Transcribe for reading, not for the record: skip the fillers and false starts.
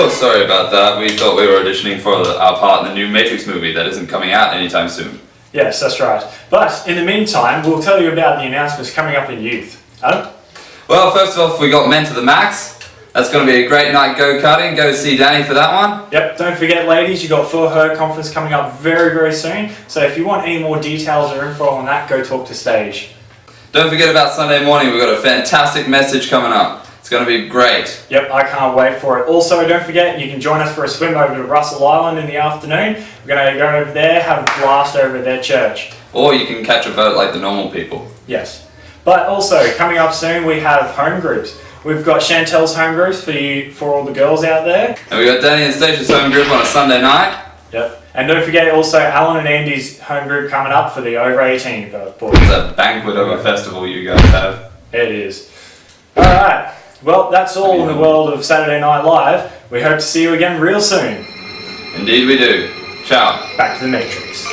Oh, sorry about that. We thought we were auditioning for our part in the new Matrix movie that isn't coming out anytime soon. Yes, that's right. But in the meantime, we'll tell you about the announcements coming up in youth. Adam? Well, first off, we got Men to the Max. That's going to be a great night go-karting. Go see Danny for that one. Yep, don't forget ladies, you got For Her conference coming up very, very soon. So if you want any more details or info on that, go talk to Stage. Don't forget about Sunday morning. We've got a fantastic message coming up. It's going to be great. Yep, I can't wait for it. Also, don't forget, you can join us for a swim over to Russell Island in the afternoon. We're going to go over there, have a blast over at their church. Or you can catch a boat like the normal people. Yes. But also, coming up soon, we have home groups. We've got Chantel's home groups for all the girls out there. And we got Danny and Stacia's home group on a Sunday night. Yep. And don't forget also Alan and Andy's home group coming up for the over 18 boys. It's a banquet of a festival you guys have. It is. Alright. Well, that's all in the world of Saturday Night Live. We hope to see you again real soon. Indeed we do. Ciao. Back to the Matrix.